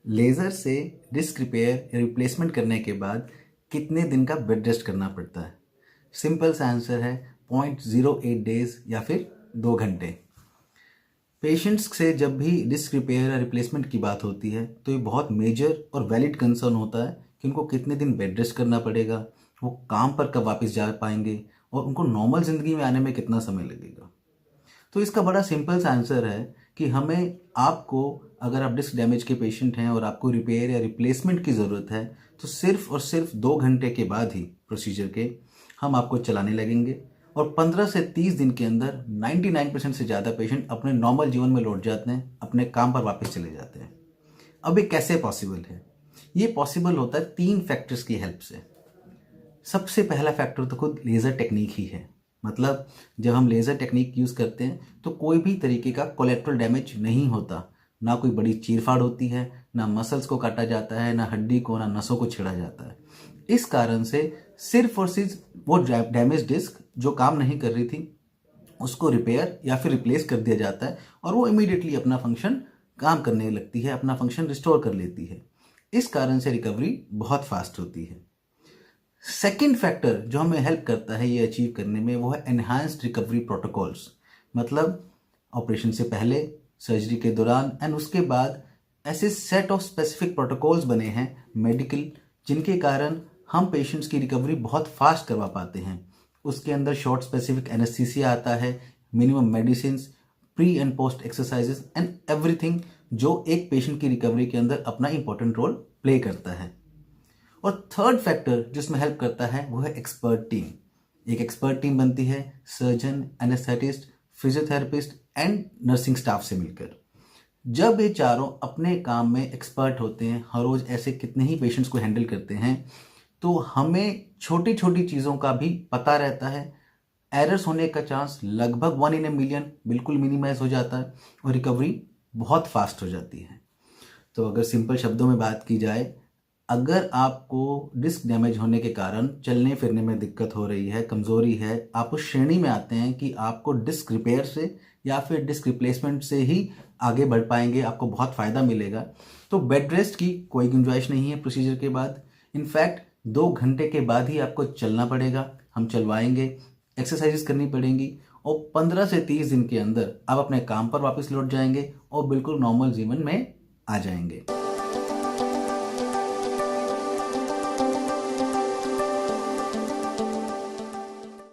Laser से disc repair या replacement करने के बाद कितने दिन का बेड रेस्ट करना पड़ता है? सिंपल सा आंसर है 0.08 डेज या फिर 2 घंटे। पेशेंट्स से जब भी डिस्क रिपेयर या रिप्लेसमेंट की बात होती है तो ये बहुत मेजर और वैलिड कंसर्न होता है कि उनको कितने दिन बेड रेस्ट करना पड़ेगा, वो काम पर कब वापस जा पाएंगे और उनको नॉर्मल ज़िंदगी में आने में कितना समय लगेगा। तो इसका बड़ा सिंपल सा आंसर है कि हमें आपको, अगर आप डिस्क डैमेज के पेशेंट हैं और आपको रिपेयर या रिप्लेसमेंट की ज़रूरत है, तो सिर्फ और सिर्फ 2 घंटे के बाद ही प्रोसीजर के हम आपको चलाने लगेंगे और 15 से 30 दिन के अंदर 99% से ज़्यादा पेशेंट अपने नॉर्मल जीवन में लौट जाते हैं, अपने काम पर वापस चले जाते हैं। अब ये कैसे पॉसिबल है? ये पॉसिबल होता है 3 फैक्टर्स की हेल्प से। सबसे पहला फैक्टर तो खुद लेज़र टेक्निक ही है। मतलब जब हम लेज़र टेक्निक यूज़ करते हैं तो कोई भी तरीके का कोलेट्रल डैमेज नहीं होता, ना कोई बड़ी चीरफाड़ होती है, ना मसल्स को काटा जाता है, ना हड्डी को, ना नसों को छेड़ा जाता है। इस कारण से सिर्फ और सिर्फ वो डैमेज डिस्क जो काम नहीं कर रही थी उसको रिपेयर या फिर रिप्लेस कर दिया जाता है और वो इमीडिएटली अपना फंक्शन काम करने लगती है, अपना फंक्शन रिस्टोर कर लेती है। इस कारण से रिकवरी बहुत फास्ट होती है। सेकेंड फैक्टर जो हमें हेल्प करता है ये अचीव करने में, वो है एनहांस्ड रिकवरी प्रोटोकॉल्स। मतलब ऑपरेशन से पहले, सर्जरी के दौरान एंड उसके बाद ऐसे सेट ऑफ स्पेसिफिक प्रोटोकॉल्स बने हैं मेडिकल, जिनके कारण हम पेशेंट्स की रिकवरी बहुत फास्ट करवा पाते हैं। उसके अंदर शॉर्ट स्पेसिफिक एनेस्थीसिया आता है, minimum medicine, pre and post exercises and everything जो एक पेशेंट की रिकवरी के अंदर अपना इंपॉर्टेंट रोल प्ले करता है। और थर्ड फैक्टर जिसमें हेल्प करता है वो है एक्सपर्ट टीम। एक एक्सपर्ट टीम बनती है surgeon, anaesthetist, physiotherapist and nursing staff से मिलकर। जब ये चारों अपने काम में एक्सपर्ट होते हैं, हर रोज ऐसे कितने ही पेशेंट्स को हैंडल करते हैं, तो हमें छोटी छोटी चीज़ों का भी पता रहता है। एरर्स होने का चांस लगभग 1 in a million बिल्कुल मिनिमाइज हो जाता है और रिकवरी बहुत फास्ट हो जाती है। तो अगर सिंपल शब्दों में बात की जाए, अगर आपको डिस्क डैमेज होने के कारण चलने फिरने में दिक्कत हो रही है, कमज़ोरी है, आप उस श्रेणी में आते हैं कि आपको डिस्क रिपेयर से या फिर डिस्क रिप्लेसमेंट से ही आगे बढ़ पाएंगे, आपको बहुत फ़ायदा मिलेगा, तो बेड रेस्ट की कोई गुंजाइश नहीं है प्रोसीजर के बाद। इनफैक्ट 2 घंटे के बाद ही आपको चलना पड़ेगा, हम चलवाएंगे, एक्सरसाइजेस करनी पड़ेंगी और 15 से 30 दिन के अंदर आप अपने काम पर वापस लौट जाएंगे और बिल्कुल नॉर्मल जीवन में आ जाएंगे।